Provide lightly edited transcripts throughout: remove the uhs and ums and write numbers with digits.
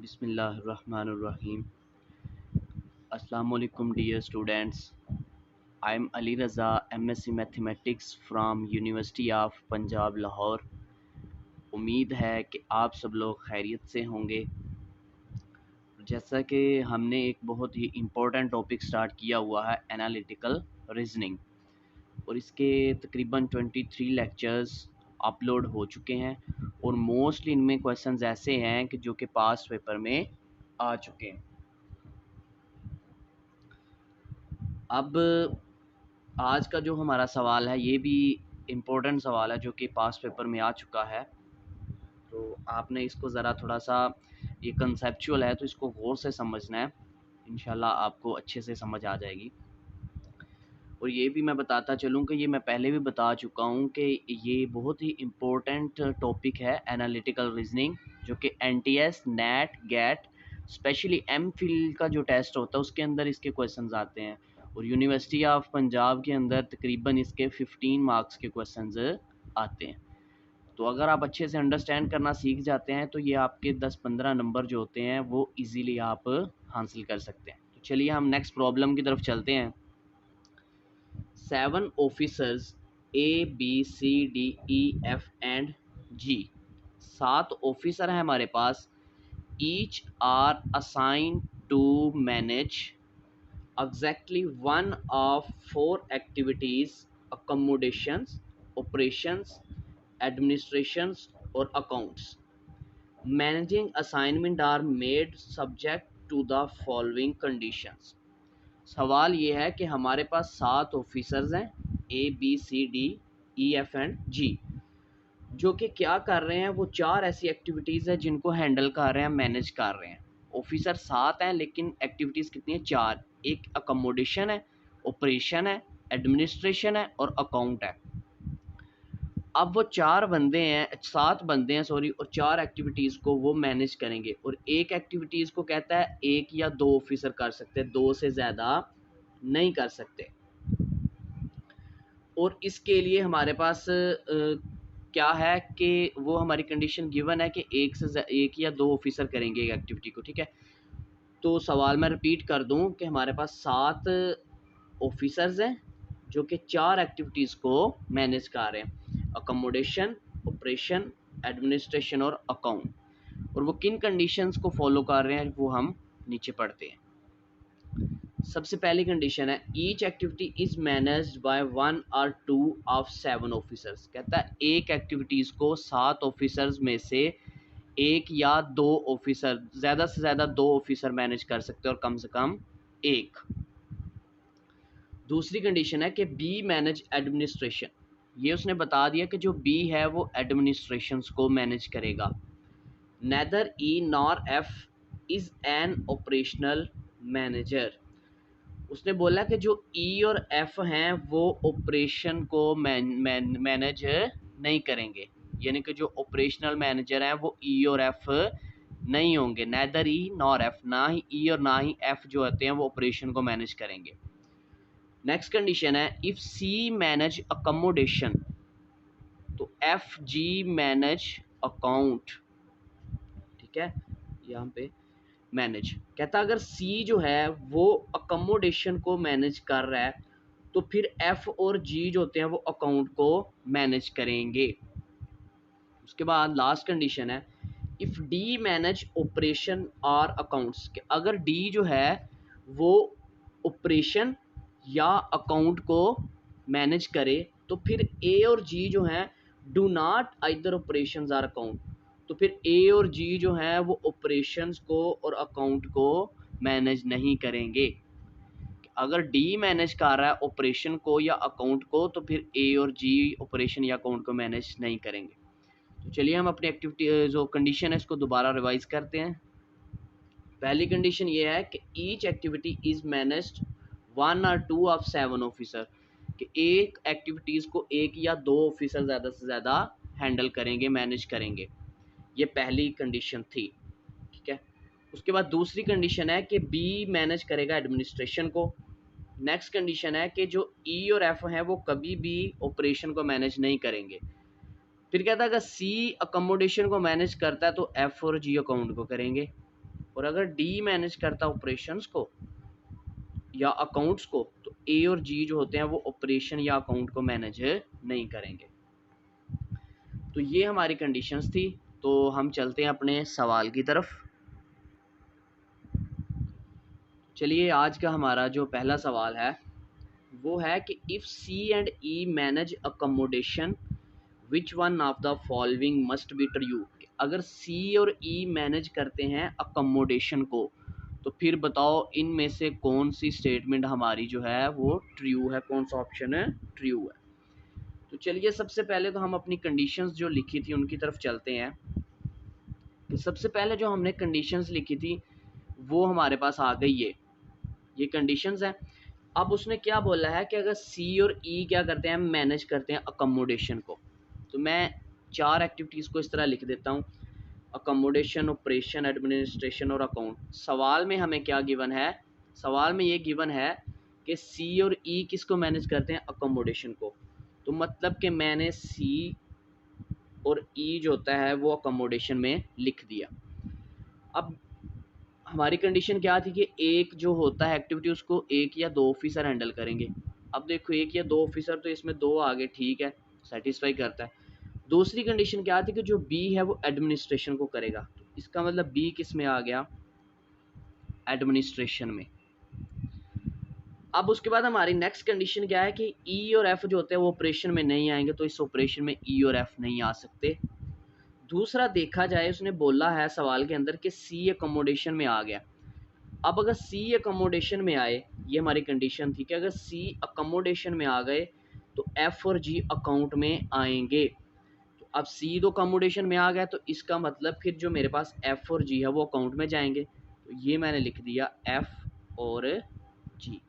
बिस्मिल्लाहिर्रहमानिर्रहीम। अस्सलाम वालेकुम dear students. I am Ali Raza, MSc mathematics from university of Punjab Lahore. उम्मीद है कि आप सब लोग खैरियत से होंगे। जैसा कि हमने एक बहुत ही इम्पोर्टेंट टॉपिक स्टार्ट किया हुआ है, एनालिटिकल रीजनिंग, और इसके तकरीबन 23 लेक्चर्स अपलोड हो चुके हैं और मोस्टली इनमें क्वेश्चंस ऐसे हैं कि जो कि पास्ट पेपर में आ चुके हैं। अब आज का जो हमारा सवाल है ये भी इम्पोर्टेंट सवाल है जो कि पास्ट पेपर में आ चुका है, तो आपने इसको ज़रा थोड़ा सा, ये कंसेप्चुअल है तो इसको गौर से समझना है, इंशाल्लाह आपको अच्छे से समझ आ जाएगी। और ये भी मैं बताता चलूँ कि ये मैं पहले भी बता चुका हूँ कि ये बहुत ही इम्पोर्टेंट टॉपिक है एनालिटिकल रीजनिंग, जो कि NTS, NET, GATE, specially MPhil का जो टेस्ट होता है उसके अंदर इसके क्वेश्चंस आते हैं, और यूनिवर्सिटी ऑफ पंजाब के अंदर तकरीबन इसके 15 मार्क्स के क्वेश्चंस आते हैं। तो अगर आप अच्छे से अंडरस्टैंड करना सीख जाते हैं तो ये आपके 10-15 नंबर जो होते हैं वो इजीली आप हासिल कर सकते हैं। तो चलिए हम नेक्स्ट प्रॉब्लम की तरफ चलते हैं। 7 ऑफिसर्स ABCDEFG, 7 ऑफिसर हैं हमारे पास। Each are assign to manage exactly one of 4 activities: accommodations, operations, administrations or accounts. Managing assignment are made subject to the following conditions. सवाल ये है कि हमारे पास 7 ऑफिसर्स हैं ABCDEFG, जो कि क्या कर रहे हैं, वो 4 ऐसी एक्टिविटीज़ है जिनको हैंडल कर रहे हैं, मैनेज कर रहे हैं। ऑफिसर 7 हैं लेकिन एक्टिविटीज़ कितनी है, 4। एक अकोमोडेशन है, ऑपरेशन है, एडमिनिस्ट्रेशन है और अकाउंट है। अब वो 7 बंदे हैं सॉरी, और 4 एक्टिविटीज़ को वो मैनेज करेंगे, और एक एक्टिविटीज़ को कहता है 1 या 2 ऑफिसर कर सकते हैं, 2 से ज़्यादा नहीं कर सकते। और इसके लिए हमारे पास क्या है कि वो हमारी कंडीशन गिवन है कि 1 या 2 ऑफिसर करेंगे एक एक्टिविटी को, ठीक है। तो सवाल मैं रिपीट कर दूं कि हमारे पास 7 ऑफिसर्स हैं जो कि 4 एक्टिविटीज़ को मैनेज कर रहे हैं: अकोमोडेशन, ऑपरेशन, एडमिनिस्ट्रेशन और अकाउंट। और वो किन कंडीशंस को फॉलो कर रहे हैं वो हम नीचे पढ़ते हैं। सबसे पहली कंडीशन है each activity is managed by 1 और 2 ऑफ 7 ऑफिसर्स। कहता है एक एक्टिविटीज़ को 7 ऑफिसर्स में से 1 या 2 ऑफिसर, ज़्यादा से ज़्यादा 2 ऑफिसर मैनेज कर सकते हैं और कम से कम 1। दूसरी कंडीशन है कि बी मैनेज एडमिनिस्ट्रेशन। ये उसने बता दिया कि जो बी है वो एडमिनिस्ट्रेशन को मैनेज करेगा। Neither E nor F is an operational manager. उसने बोला कि जो ई और एफ हैं वो ऑपरेशन को मैनेज नहीं करेंगे, यानी कि जो ऑपरेशनल मैनेजर हैं वो ई और एफ नहीं होंगे। नेदर ई नॉर एफ, ना ही ई और ना ही एफ जो होते हैं वो ऑपरेशन को मैनेज करेंगे। नेक्स्ट कंडीशन है इफ़ सी मैनेज अकोमोडेशन तो एफ जी मैनेज अकाउंट, ठीक है, यहाँ पे मैनेज। कहता अगर सी जो है वो अकोमोडेशन को मैनेज कर रहा है तो फिर एफ और जी जो होते हैं वो अकाउंट को मैनेज करेंगे। उसके बाद लास्ट कंडीशन है इफ़ डी मैनेज ऑपरेशन और अकाउंट्स, कि अगर डी जो है वो ऑपरेशन या अकाउंट को मैनेज करे तो फिर ए और जी जो हैं डू नॉट आइदर ऑपरेशंस और अकाउंट, तो फिर ए और जी जो हैं वो ऑपरेशंस को और अकाउंट को मैनेज नहीं करेंगे। अगर डी मैनेज कर रहा है ऑपरेशन को या अकाउंट को तो फिर ए और जी ऑपरेशन या अकाउंट को मैनेज नहीं करेंगे। तो चलिए हम अपनी एक्टिविटी जो कंडीशन है इसको दोबारा रिवाइज करते हैं। पहली कंडीशन ये है कि ईच एक्टिविटी इज मैनेज्ड 1 और 2 ऑफ 7 ऑफिसर, कि एक एक्टिविटीज़ को 1 या 2 ऑफिसर ज़्यादा से ज़्यादा हैंडल करेंगे, मैनेज करेंगे। ये पहली कंडीशन थी, ठीक है। उसके बाद दूसरी कंडीशन है कि बी मैनेज करेगा एडमिनिस्ट्रेशन को। नेक्स्ट कंडीशन है कि जो ई और एफ हैं वो कभी भी ऑपरेशन को मैनेज नहीं करेंगे। फिर कहता है अगर सी अकोमोडेशन को मैनेज करता है तो एफ और जी अकाउंट को करेंगे। और अगर डी मैनेज करता ऑपरेशंस को या अकाउंट्स को, तो ए और जी जो होते हैं वो ऑपरेशन या अकाउंट को मैनेज नहीं करेंगे। तो ये हमारी कंडीशंस थी। तो हम चलते हैं अपने सवाल की तरफ। चलिए, आज का हमारा जो पहला सवाल है वो है कि if C and E manage accommodation which one of the following must be true. अगर सी और ई मैनेज करते हैं अकोमोडेशन को, तो फिर बताओ इनमें से कौन सी स्टेटमेंट हमारी जो है वो ट्रू है, कौन सा ऑप्शन है ट्रू है। तो चलिए, सबसे पहले तो हम अपनी कंडीशंस जो लिखी थी उनकी तरफ चलते हैं। तो सबसे पहले जो हमने कंडीशंस लिखी थी वो हमारे पास आ गई है, ये कंडीशंस हैं। अब उसने क्या बोला है कि अगर सी और ई क्या करते हैं, मैनेज करते हैं अकोमोडेशन को, तो मैं 4 एक्टिविटीज़ को इस तरह लिख देता हूँ, अकोमोडेशन, ऑपरेशन, एडमिनिस्ट्रेशन और अकाउंट। सवाल में हमें क्या गिवन है, सवाल में ये गिवन है कि सी और ई किसको मैनेज करते हैं, अकोमोडेशन को। तो मतलब कि मैंने सी और ई जो होता है वो अकोमोडेशन में लिख दिया। अब हमारी कंडीशन क्या थी कि एक जो होता है एक्टिविटी उसको एक या दो ऑफिसर हैंडल करेंगे। अब देखो, एक या दो ऑफिसर, तो इसमें दो आगे, ठीक है, सेटिस्फाई करता है। दूसरी कंडीशन क्या थी कि जो बी है वो एडमिनिस्ट्रेशन को करेगा। तो इसका मतलब बी किस में आ गया, एडमिनिस्ट्रेशन में। अब उसके बाद हमारी नेक्स्ट कंडीशन क्या है कि ई और एफ जो होते हैं वो ऑपरेशन में नहीं आएंगे, तो इस ऑपरेशन में ई और एफ नहीं आ सकते। दूसरा देखा जाए, उसने बोला है सवाल के अंदर कि सी अकोमोडेशन में आ गया। अब अगर सी अकोमोडेशन में आए, ये हमारी कंडीशन थी कि अगर सी अकोमोडेशन में आ गए तो एफ और जी अकाउंट में आएंगे। तो अब सी तो अकोमोडेशन में आ गया, तो इसका मतलब फिर जो मेरे पास एफ और जी है वो अकाउंट में जाएंगे। तो ये मैंने लिख दिया एफ और जी।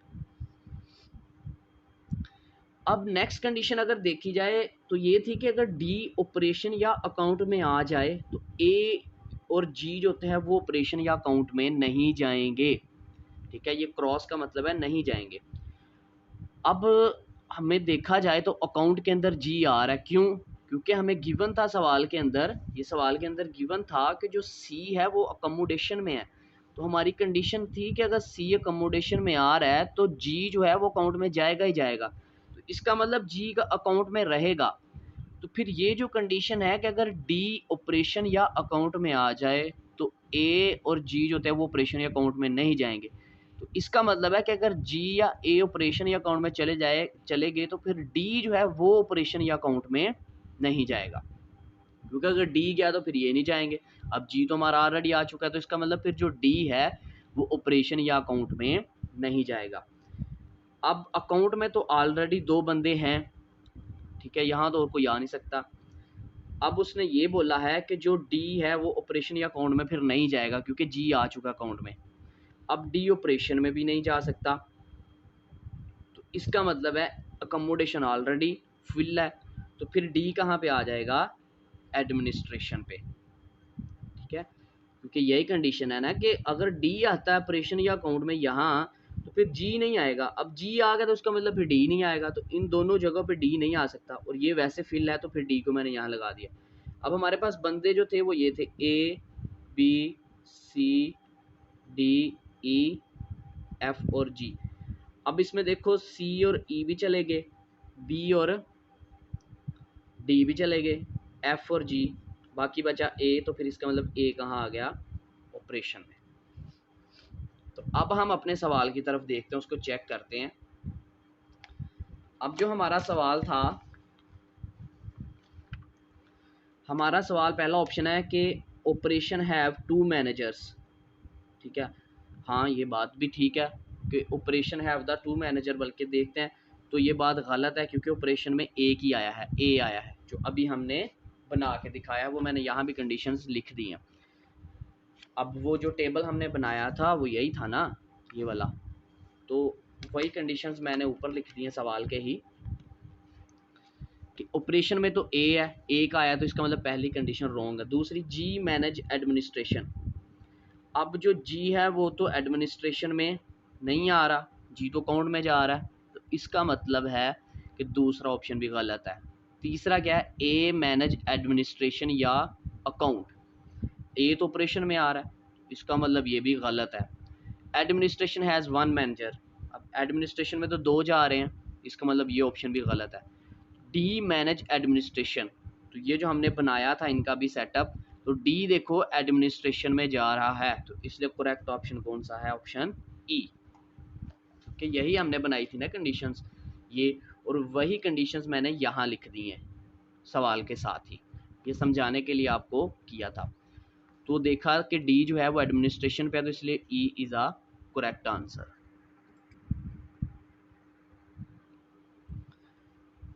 अब नेक्स्ट कंडीशन अगर देखी जाए तो ये थी कि अगर डी ऑपरेशन या अकाउंट में आ जाए तो ए और जी जो होते हैं वो ऑपरेशन या अकाउंट में नहीं जाएंगे। ठीक है, ये क्रॉस का मतलब है नहीं जाएंगे। अब हमें देखा जाए तो अकाउंट के अंदर जी आ रहा है, क्यों? क्योंकि हमें गिवन था सवाल के अंदर, ये सवाल के अंदर गिवन था कि जो सी है वो अकोमोडेशन में है। तो हमारी कंडीशन थी कि अगर सी अकोमोडेशन में आ रहा है तो जी जो है वो अकाउंट में जाएगा ही जाएगा। तो इसका मतलब जी का अकाउंट में रहेगा। तो फिर ये जो कंडीशन है कि अगर डी ऑपरेशन या अकाउंट में आ जाए तो ए और जी जो होते हैं वो ऑपरेशन या अकाउंट में नहीं जाएंगे। तो इसका मतलब है कि अगर जी या ए ऑपरेशन या अकाउंट में चले गए तो फिर डी जो है वो ऑपरेशन या अकाउंट में नहीं जाएगा, क्योंकि अगर डी गया तो फिर ये नहीं जाएंगे। अब जी तो हमारा ऑलरेडी आ चुका है, तो इसका मतलब फिर जो डी है वो ऑपरेशन या अकाउंट में नहीं जाएगा। अब अकाउंट में तो ऑलरेडी दो बंदे हैं, ठीक है, यहाँ तो और कोई आ नहीं सकता। अब उसने ये बोला है कि जो डी है वो ऑपरेशन या अकाउंट में फिर नहीं जाएगा, क्योंकि जी आ चुका अकाउंट में। अब डी ऑपरेशन में भी नहीं जा सकता, तो इसका मतलब है अकोमोडेशन ऑलरेडी फिल है, तो फिर डी कहाँ पे आ जाएगा, एडमिनिस्ट्रेशन पे। ठीक है, क्योंकि यही कंडीशन है ना कि अगर डी आता है ऑपरेशन या अकाउंट में यहाँ, तो फिर जी नहीं आएगा। अब जी आ गया तो उसका मतलब फिर डी नहीं आएगा, तो इन दोनों जगहों पे डी नहीं आ सकता, और ये वैसे फिल है तो फिर डी को मैंने यहाँ लगा दिया। अब हमारे पास बंदे जो थे वो ये थे, A B C D E F और जी। अब इसमें देखो सी और ई भी चले गए, बी और डी भी चले गए, एफ और जी, बाकी बचा ए। तो फिर इसका मतलब ए कहाँ आ गया, ऑपरेशन में। तो अब हम अपने सवाल की तरफ देखते हैं, उसको चेक करते हैं। अब जो हमारा सवाल था, हमारा सवाल पहला ऑप्शन है कि ऑपरेशन हैव टू मैनेजर्स। ठीक है, हाँ ये बात भी ठीक है कि operation have the two manager, बल्कि देखते हैं तो ये बात गलत है, क्योंकि ऑपरेशन में एक ही आया है, ए आया है, जो अभी हमने बना के दिखाया है, वो मैंने यहाँ भी कंडीशंस लिख दी हैं। अब वो जो टेबल हमने बनाया था वो यही था ना, ये वाला, तो वही कंडीशंस मैंने ऊपर लिख दी हैं सवाल के ही, कि ऑपरेशन में तो ए है, ए का आया, तो इसका मतलब पहली कंडीशन रॉन्ग है। दूसरी, जी मैनेज एडमिनिस्ट्रेशन। अब जो जी है वो तो एडमिनिस्ट्रेशन में नहीं आ रहा, जी तो अकाउंट में जा रहा है, तो इसका मतलब है कि दूसरा ऑप्शन भी गलत है। तीसरा क्या है, ए मैनेज एडमिनिस्ट्रेशन या अकाउंट। ए तो ऑपरेशन में आ रहा है, इसका मतलब ये भी गलत है। एडमिनिस्ट्रेशन हैज़ वन मैनेजर, अब एडमिनिस्ट्रेशन में तो 2 जा रहे हैं, इसका मतलब ये ऑप्शन भी गलत है। डी मैनेज एडमिनिस्ट्रेशन, तो ये जो हमने बनाया था इनका भी सेटअप, तो डी देखो एडमिनिस्ट्रेशन में जा रहा है, तो इसलिए करेक्ट ऑप्शन कौन सा है? ऑप्शन ई, क्योंकि यही हमने बनाई थी ना कंडीशंस ये, और वही कंडीशंस मैंने यहाँ लिख दी हैं सवाल के साथ ही, ये समझाने के लिए आपको किया था। तो देखा कि डी जो है वो एडमिनिस्ट्रेशन पे है, तो इसलिए E is a correct answer.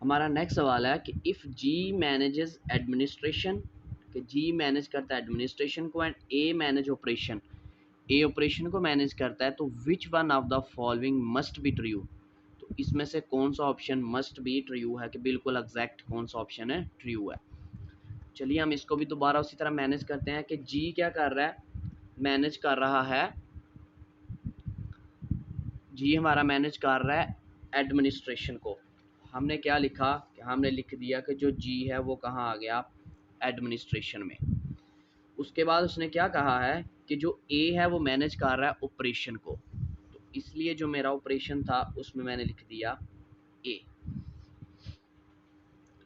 हमारा नेक्स्ट सवाल है कि इफ़ जी मैनेजेस एडमिनिस्ट्रेशन, कि जी मैनेज करता है एडमिनिस्ट्रेशन को and A manage operation, A operation को मैनेज करता है, तो विच one of the following must be true, तो इसमें से कौन सा ऑप्शन मस्ट बी ट्रू है, कि बिल्कुल एग्जैक्ट कौन सा ऑप्शन है ट्रू है। चलिए हम इसको भी दोबारा उसी तरह मैनेज करते हैं कि जी क्या कर रहा है? मैनेज कर रहा है, जी हमारा मैनेज कर रहा है एडमिनिस्ट्रेशन को। हमने क्या लिखा कि हमने लिख दिया कि जो जी है वो कहाँ आ गया? एडमिनिस्ट्रेशन में। उसके बाद उसने क्या कहा है कि जो ए है वो मैनेज कर रहा है ऑपरेशन को, तो इसलिए जो मेरा ऑपरेशन था उसमें मैंने लिख दिया ए।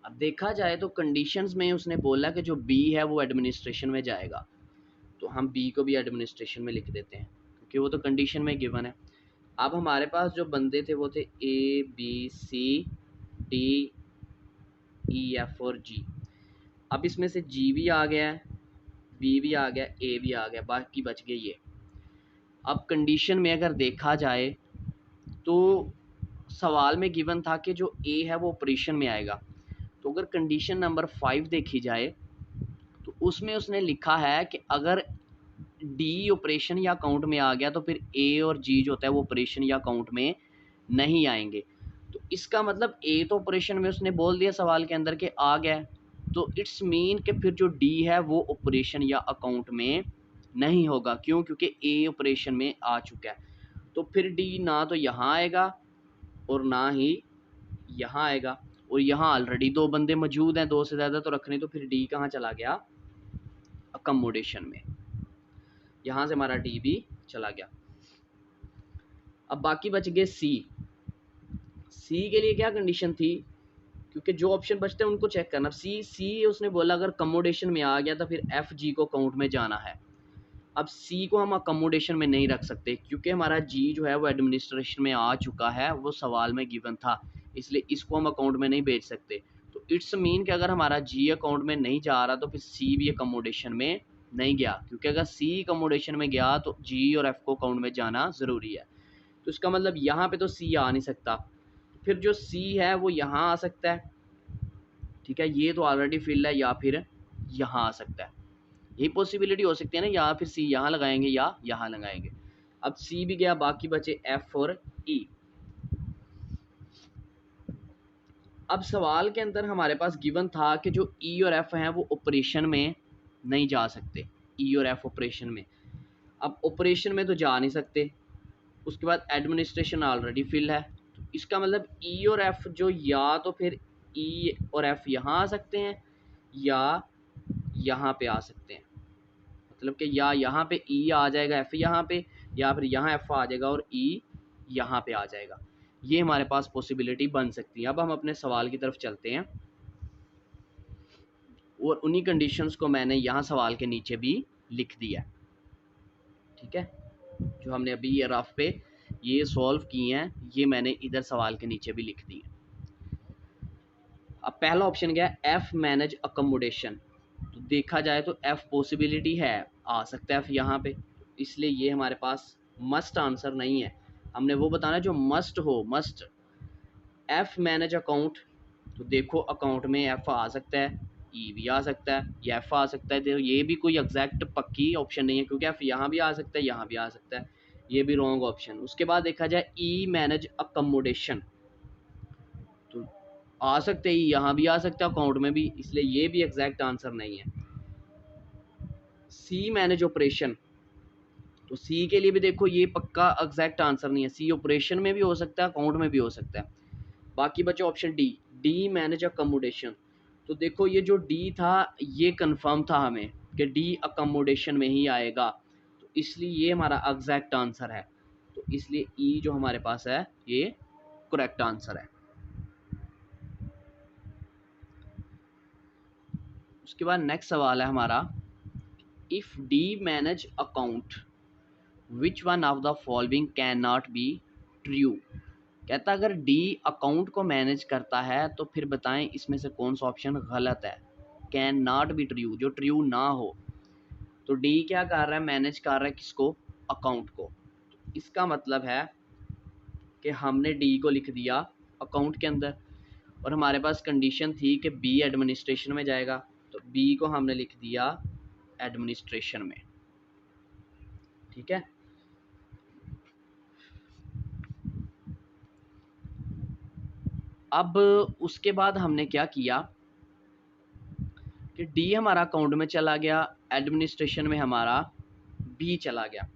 अब देखा जाए तो कंडीशंस में उसने बोला कि जो बी है वो एडमिनिस्ट्रेशन में जाएगा, तो हम बी को भी एडमिनिस्ट्रेशन में लिख देते हैं क्योंकि वो तो कंडीशन में गिवन है। अब हमारे पास जो बंदे थे वो थे A B C D E F और जी। अब इसमें से जी भी आ गया है, बी भी आ गया, ए भी आ गया, बाकी बच गए ये। अब कंडीशन में अगर देखा जाए तो सवाल में गिवन था कि जो ए है वो ऑपरेशन में आएगा, तो अगर कंडीशन नंबर 5 देखी जाए तो उसमें उसने लिखा है कि अगर डी ऑपरेशन या अकाउंट में आ गया तो फिर ए और जी जो होता है वो ऑपरेशन या अकाउंट में नहीं आएंगे। तो इसका मतलब ए तो ऑपरेशन में उसने बोल दिया सवाल के अंदर कि आ गया, तो इट्स मीन कि फिर जो डी है वो ऑपरेशन या अकाउंट में नहीं होगा। क्यों? क्योंकि ए ऑपरेशन में आ चुका है, तो फिर डी ना तो यहाँ आएगा और ना ही यहाँ आएगा, और यहाँ ऑलरेडी 2 बंदे मौजूद हैं, 2 से ज़्यादा तो रखने, तो फिर डी कहाँ चला गया? अकोमोडेशन में। यहाँ से हमारा डी भी चला गया। अब बाकी बच गए सी। सी के लिए क्या कंडीशन थी? क्योंकि जो ऑप्शन बचते हैं उनको चेक करना। सी उसने बोला अगर अकोमोडेशन में आ गया तो फिर एफ जी को अकाउंट में जाना है। अब सी को हम अकोमोडेशन में नहीं रख सकते क्योंकि हमारा जी जो है वो एडमिनिस्ट्रेशन में आ चुका है, वो सवाल में गिवन था, इसलिए इसको हम अकाउंट में नहीं भेज सकते। तो इट्स मीन कि अगर हमारा जी अकाउंट में नहीं जा रहा तो फिर सी भी अकोमोडेशन में नहीं गया, क्योंकि अगर सी अकोमोडेशन में गया तो जी और एफ को अकाउंट में जाना ज़रूरी है। तो इसका मतलब यहाँ पे तो सी आ नहीं सकता, फिर जो सी है वो यहाँ आ सकता है, ठीक है, ये तो ऑलरेडी फिल है, या फिर यहाँ आ सकता है। यही पॉसिबिलिटी हो सकती है ना, या फिर सी यहाँ लगाएंगे या यहाँ लगाएंगे। अब सी भी गया, बाकी बचे एफ और ई। अब सवाल के अंदर हमारे पास गिवन था कि जो ई और एफ हैं वो ऑपरेशन में नहीं जा सकते, ई और एफ ऑपरेशन में। अब ऑपरेशन में तो जा नहीं सकते, उसके बाद एडमिनिस्ट्रेशन ऑलरेडी फिल है, तो इसका मतलब ई और एफ जो या तो फिर ई और एफ यहाँ आ सकते हैं या यहाँ पे आ सकते हैं, मतलब कि या यहाँ पे ई आ जाएगा एफ यहाँ पे, या फिर यहाँ एफ आ जाएगा और ई यहाँ पे आ जाएगा। ये हमारे पास पॉसिबिलिटी बन सकती है। अब हम अपने सवाल की तरफ चलते हैं, और उन्हीं कंडीशंस को मैंने यहाँ सवाल के नीचे भी लिख दिया, ठीक है, जो हमने अभी ये रफ पे ये सॉल्व किए हैं ये मैंने इधर सवाल के नीचे भी लिख दिए। अब पहला ऑप्शन क्या है? F manage accommodation. तो देखा जाए तो एफ पॉसिबिलिटी है, आ सकता है एफ यहाँ पे, इसलिए ये हमारे पास मस्ट आंसर नहीं है। हमने वो बताना जो मस्ट हो, मस्ट। एफ मैनेज अकाउंट, तो देखो अकाउंट में एफ आ सकता है, ई भी आ सकता है, या एफ आ सकता है, तो ये भी कोई एग्जैक्ट पक्की ऑप्शन नहीं है क्योंकि एफ यहाँ भी आ सकता है, यहाँ भी आ सकता है, ये भी रॉन्ग ऑप्शन। उसके बाद देखा जाए ई मैनेज अकोमोडेशन, तो आ सकते ही, यहाँ भी आ सकता है, अकाउंट में भी, इसलिए ये भी एग्जैक्ट आंसर नहीं है। सी मैनेज ऑपरेशन, तो सी के लिए भी देखो ये पक्का एग्जैक्ट आंसर नहीं है, सी ऑपरेशन में भी हो सकता है, अकाउंट में भी हो सकता है। बाकी बचे option D, D manage accommodation. तो देखो ये जो डी था ये कंफर्म था हमें कि डी अकोमोडेशन में ही आएगा, तो इसलिए ये हमारा एग्जैक्ट आंसर है। तो इसलिए ई जो हमारे पास है ये करेक्ट आंसर है। उसके बाद नेक्स्ट सवाल है हमारा, if D manage account which one of the following can not be true. कहता अगर डी अकाउंट को मैनेज करता है तो फिर बताएं इसमें से कौन सा ऑप्शन गलत है। कैन नॉट बी ट्रू, जो ट्रू ना हो। तो डी क्या कर रहा है, मैनेज कर रहा है किसको, अकाउंट को। तो इसका मतलब है कि हमने डी को लिख दिया अकाउंट के अंदर और हमारे पास कंडीशन थी कि बी एडमिनिस्ट्रेशन में जाएगा, तो बी को हमने लिख दिया एडमिनिस्ट्रेशन में। ठीक है, अब उसके बाद हमने क्या किया कि डी हमारा अकाउंट में चला गया, एडमिनिस्ट्रेशन में हमारा बी चला गया।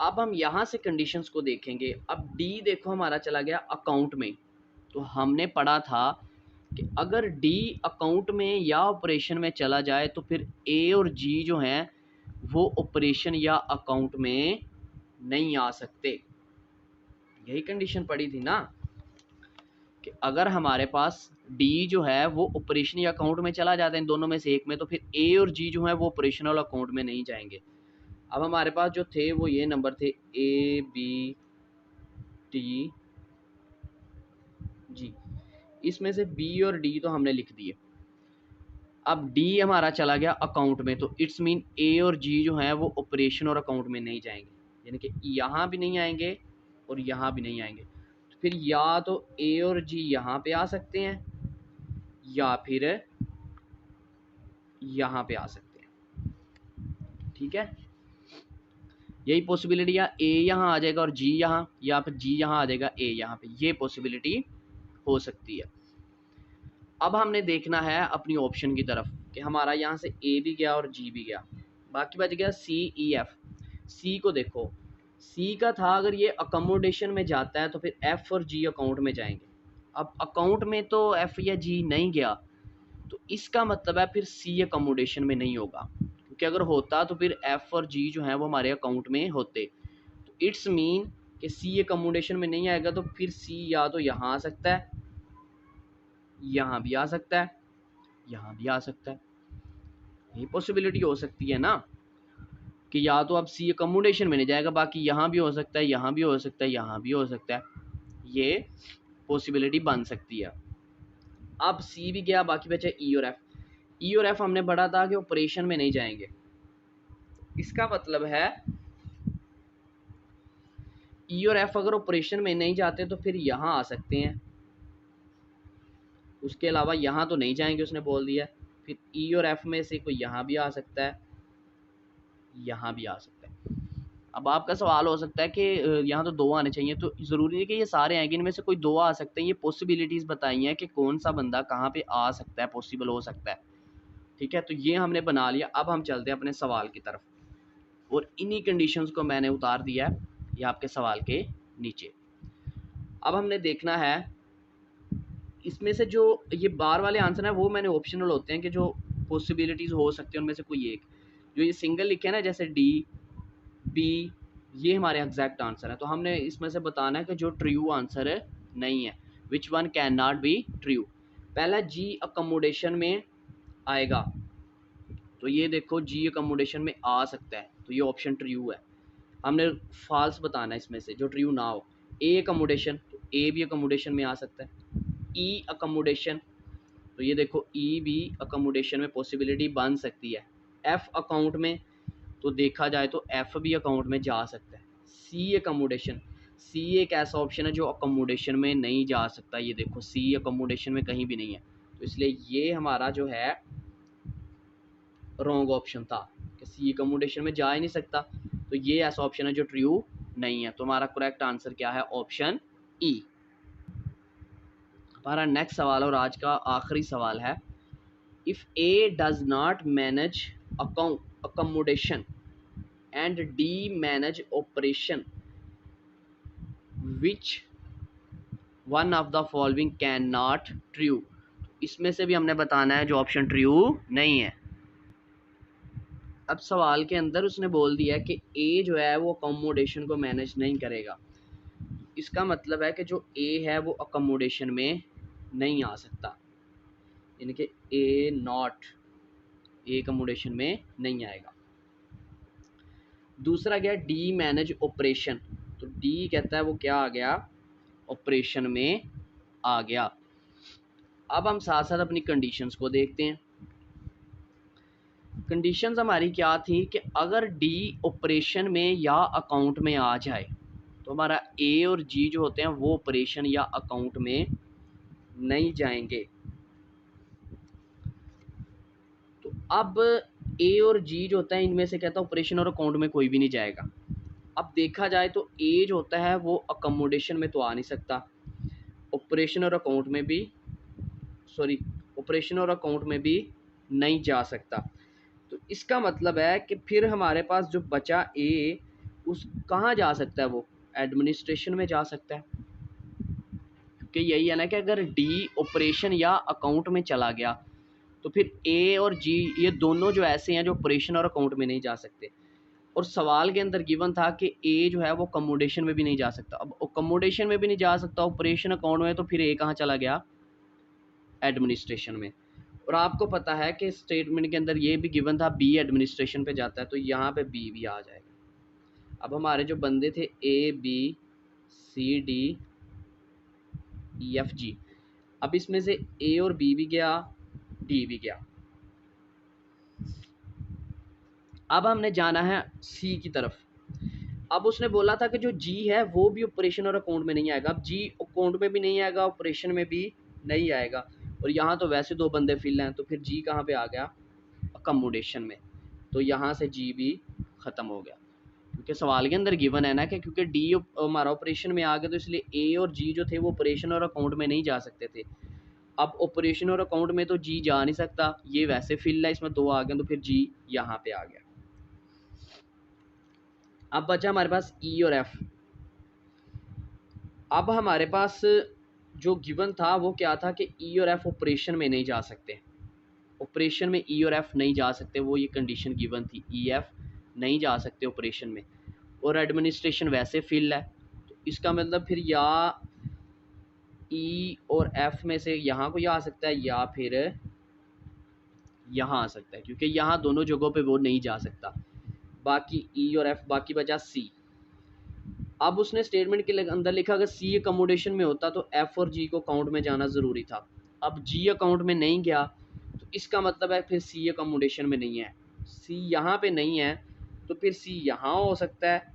अब हम यहाँ से कंडीशंस को देखेंगे। अब डी देखो हमारा चला गया अकाउंट में, तो हमने पढ़ा था कि अगर डी अकाउंट में या ऑपरेशन में चला जाए तो फिर ए और जी जो हैं वो ऑपरेशन या अकाउंट में नहीं आ सकते। यही कंडीशन पड़ी थी ना कि अगर हमारे पास डी जो है वो ऑपरेशन या अकाउंट में चला जाता है इन दोनों में से एक में, तो फिर ए और जी जो है वो ऑपरेशनल अकाउंट में नहीं जाएंगे। अब हमारे पास जो थे वो ये नंबर थे ए बी टी जी, इसमें से बी और डी तो हमने लिख दिए। अब डी हमारा चला गया अकाउंट में, तो इट्स मीन ए और जी जो है वो ऑपरेशन और अकाउंट में नहीं जाएंगे, यानी कि यहाँ भी नहीं आएंगे और यहाँ भी नहीं आएंगे। तो फिर या तो ए और जी यहाँ पे आ सकते हैं या फिर यहाँ पे आ सकते हैं। ठीक है, यही पॉसिबिलिटी, या ए यहाँ आ जाएगा और जी यहाँ, या फिर जी यहाँ आ जाएगा ए यहाँ पे, ये पॉसिबिलिटी हो सकती है। अब हमने देखना है अपनी ऑप्शन की तरफ कि हमारा यहाँ से ए भी गया और जी भी गया, बाकी बच गया सी ई एफ। सी को देखो, सी का था अगर ये अकोमोडेशन में जाता है तो फिर एफ और जी अकाउंट में जाएंगे। अब अकाउंट में तो एफ या जी नहीं गया, तो इसका मतलब है फिर सी अकोमोडेशन में नहीं होगा, क्योंकि अगर होता तो फिर एफ और जी जो है वो हमारे अकाउंट में होते। तो इट्स मीन कि सी अकोमोडेशन में नहीं आएगा, तो फिर सी या तो यहाँ आ सकता है, यहाँ भी आ सकता है, यहाँ भी आ सकता है। ये पॉसिबिलिटी हो सकती है ना कि या तो अब सी अकोमोडेशन में नहीं जाएगा, बाकी यहाँ भी हो सकता है, यहाँ भी हो सकता है, यहाँ भी हो सकता है, ये पॉसिबिलिटी बन सकती है। अब सी भी गया, बाकी बचा ई और एफ। ई और एफ हमने पढ़ा था कि ऑपरेशन में नहीं जाएंगे, इसका मतलब है ई और एफ अगर ऑपरेशन में नहीं जाते तो फिर यहाँ आ सकते हैं, उसके अलावा यहाँ तो नहीं जाएंगे उसने बोल दिया। फिर ई और एफ में से कोई यहाँ भी आ सकता है, यहाँ भी आ सकता है। अब आपका सवाल हो सकता है कि यहाँ तो दो आने चाहिए, तो ज़रूरी है कि ये सारे आएंगे, इनमें से कोई दो आ सकते हैं। ये पॉसिबिलिटीज़ बताई हैं कि कौन सा बंदा कहाँ पे आ सकता है, पॉसिबल हो सकता है। ठीक है, तो ये हमने बना लिया। अब हम चलते हैं अपने सवाल की तरफ, और इन्हीं कंडीशंस को मैंने उतार दिया है ये आपके सवाल के नीचे। अब हमने देखना है इसमें से जो ये बार वाले आंसर है वो मैंने ऑप्शनल होते हैं कि जो पॉसिबिलिटीज़ हो सकती है उनमें से कोई एक। जो ये सिंगल लिखे हैं ना जैसे डी बी, ये हमारे एग्जैक्ट आंसर है, तो हमने इसमें से बताना है कि जो ट्रू आंसर है नहीं है, which one can not be true. पहला जी अकोमोडेशन में आएगा, तो ये देखो जी अकोमोडेशन में आ सकता है, तो ये ऑप्शन ट्रू है। हमने फॉल्स बताना है इसमें से जो ट्रू ना हो। ए अकोमोडेशन, तो ए भी अकोमोडेशन में आ सकता है। ई अकोमोडेशन, तो ये देखो ई भी अकोमोडेशन में पॉसिबिलिटी बन सकती है। एफ अकाउंट में, तो देखा जाए तो एफ भी अकाउंट में जा सकता है। सी अकोमोडेशन, सी एक ऐसा ऑप्शन है जो अकोमोडेशन में नहीं जा सकता, ये देखो सी अकोमोडेशन में कहीं भी नहीं है, तो इसलिए ये हमारा जो है रॉन्ग ऑप्शन था कि सी अकोमोडेशन में जा ही नहीं सकता, तो ये ऐसा ऑप्शन है जो ट्रू नहीं है। तो हमारा करेक्ट आंसर क्या है, ऑप्शन ई। हमारा नेक्स्ट सवाल और आज का आखिरी सवाल है, if A does not manage accommodation and D manage operation, which one of the following can not true. इसमें से भी हमने बताना है जो ऑप्शन ट्रू नहीं है। अब सवाल के अंदर उसने बोल दिया कि ए जो है वो अकोमोडेशन को मैनेज नहीं करेगा। इसका मतलब है कि जो ए है वो अकोमोडेशन में नहीं आ सकता, यानी कि ए नॉट, ए अकोमोडेशन में नहीं आएगा। दूसरा गया डी मैनेज ऑपरेशन, तो डी कहता है वो क्या आ गया, ऑपरेशन में आ गया। अब हम साथ साथ अपनी कंडीशंस को देखते हैं। कंडीशंस हमारी क्या थी कि अगर डी ऑपरेशन में या अकाउंट में आ जाए तो हमारा ए और जी जो होते हैं वो ऑपरेशन या अकाउंट में नहीं जाएंगे। तो अब ए और जी जो होता है इनमें से कहता है ऑपरेशन और अकाउंट में कोई भी नहीं जाएगा। अब देखा जाए तो ए जो होता है वो अकोमोडेशन में तो आ नहीं सकता, ऑपरेशन और अकाउंट में भी, सॉरी, ऑपरेशन और अकाउंट में भी नहीं जा सकता। तो इसका मतलब है कि फिर हमारे पास जो बचा ए, उस कहाँ जा सकता है, वो एडमिनिस्ट्रेशन में जा सकता है, क्योंकि यही है ना कि अगर डी ऑपरेशन या अकाउंट में चला गया तो फिर ए और जी ये दोनों जो ऐसे हैं जो ऑपरेशन और अकाउंट में नहीं जा सकते। और सवाल के अंदर गिवन था कि ए जो है वो अकोमोडेशन में भी नहीं जा सकता। अब अकोमोडेशन में भी नहीं जा सकता, ऑपरेशन अकाउंट में, तो फिर ए कहाँ चला गया, एडमिनिस्ट्रेशन में। और आपको पता है कि स्टेटमेंट के अंदर ये भी गिवन था बी एडमिनिस्ट्रेशन पे जाता है, तो यहाँ पे बी भी आ जाएगा। अब हमारे जो बंदे थे A B C D E F G, अब इसमें से ए और बी भी गया, डी भी गया। अब हमने जाना है सी की तरफ। अब उसने बोला था कि जो जी है वो भी ऑपरेशन और अकाउंट में नहीं आएगा। अब जी अकाउंट में भी नहीं आएगा, ऑपरेशन में भी नहीं आएगा, और यहाँ तो वैसे दो बंदे फिल हैं, तो फिर जी कहाँ पे आ गया, अकोमोडेशन में। तो यहाँ से जी भी ख़त्म हो गया, क्योंकि सवाल के अंदर गिवन है ना कि क्योंकि डी हमारा ऑपरेशन में आ गया, तो इसलिए ए और जी जो थे वो ऑपरेशन और अकाउंट में नहीं जा सकते थे। अब ऑपरेशन और अकाउंट में तो जी जा नहीं सकता, ये वैसे फिल है, इसमें दो आ गए, तो फिर जी यहाँ पे आ गया। अब बचा हमारे पास ई और एफ। अब हमारे पास जो गिवन था वो क्या था कि ई और एफ ऑपरेशन में नहीं जा सकते, ऑपरेशन में ई और एफ नहीं जा सकते, वो ये कंडीशन गिवन थी, ई एफ नहीं जा सकते ऑपरेशन में, और एडमिनिस्ट्रेशन वैसे फिल है। तो इसका मतलब फिर या ई और एफ में से यहाँ को या आ सकता है या फिर यहाँ आ सकता है, क्योंकि यहाँ दोनों जगहों पे वो नहीं जा सकता। बाकी ई और एफ, बाकी बचा सी। अब उसने स्टेटमेंट के अंदर लिखा अगर सी अकोमोडेशन में होता तो एफ और जी को अकाउंट में जाना ज़रूरी था। अब जी अकाउंट में नहीं गया, तो इसका मतलब है फिर सी अकोमोडेशन में नहीं है। सी यहाँ पे नहीं है, तो फिर सी यहाँ हो सकता है,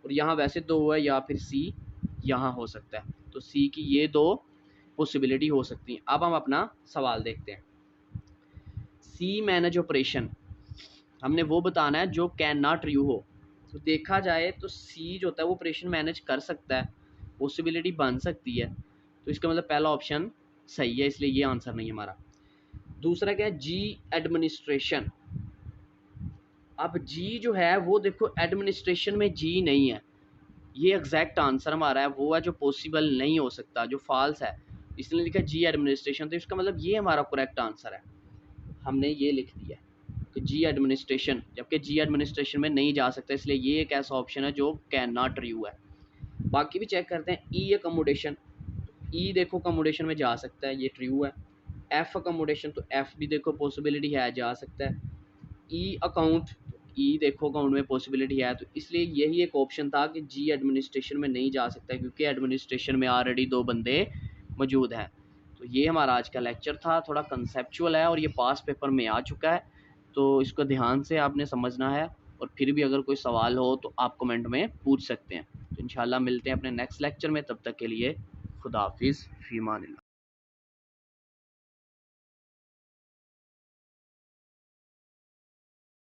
और यहाँ वैसे दो है, या फिर सी यहाँ हो सकता है। तो सी की ये दो पॉसिबिलिटी हो सकती हैं। अब हम अपना सवाल देखते हैं। सी मैनेज ऑपरेशन, हमने वो बताना है जो कैन नॉट ट्रू हो। तो देखा जाए तो सी जो होता है वो ऑपरेशन मैनेज कर सकता है, पॉसिबिलिटी बन सकती है, तो इसका मतलब पहला ऑप्शन सही है, इसलिए ये आंसर नहीं है हमारा। दूसरा क्या है, जी एडमिनिस्ट्रेशन। अब जी जो है वो देखो एडमिनिस्ट्रेशन में जी नहीं है, ये एग्जैक्ट आंसर हमारा है, वो है जो पॉसिबल नहीं हो सकता, जो फॉल्स है, इसलिए लिखा जी एडमिनिस्ट्रेशन। तो इसका मतलब ये हमारा करेक्ट आंसर है, हमने ये लिख दिया कि जी एडमिनिस्ट्रेशन, जबकि जी एडमिनिस्ट्रेशन में नहीं जा सकता, इसलिए ये एक ऐसा ऑप्शन है जो कैन नॉट ट्रू है। बाकी भी चेक करते हैं। ई अकोमोडेशन, ई देखो अकोमोडेशन में जा सकता है, ये ट्रू है। एफ अकोमोडेशन, तो एफ भी देखो पॉसिबिलिटी है, जा सकता है। ई अकाउंट, ई देखो अकाउंट में पॉसिबिलिटी है, तो इसलिए यही एक ऑप्शन था कि जी एडमिनिस्ट्रेशन में नहीं जा सकता, क्योंकि एडमिनिस्ट्रेशन में ऑलरेडी दो बंदे मौजूद हैं। तो ये हमारा आज का लेक्चर था, थोड़ा कंसेप्चुअल है और ये पास पेपर में आ चुका है, तो इसको ध्यान से आपने समझना है। और फिर भी अगर कोई सवाल हो तो आप कमेंट में पूछ सकते हैं। तो इंशाल्लाह मिलते हैं अपने नेक्स्ट लेक्चर में, तब तक के लिए खुदा हाफिज़, फ़ी अमान अल्लाह।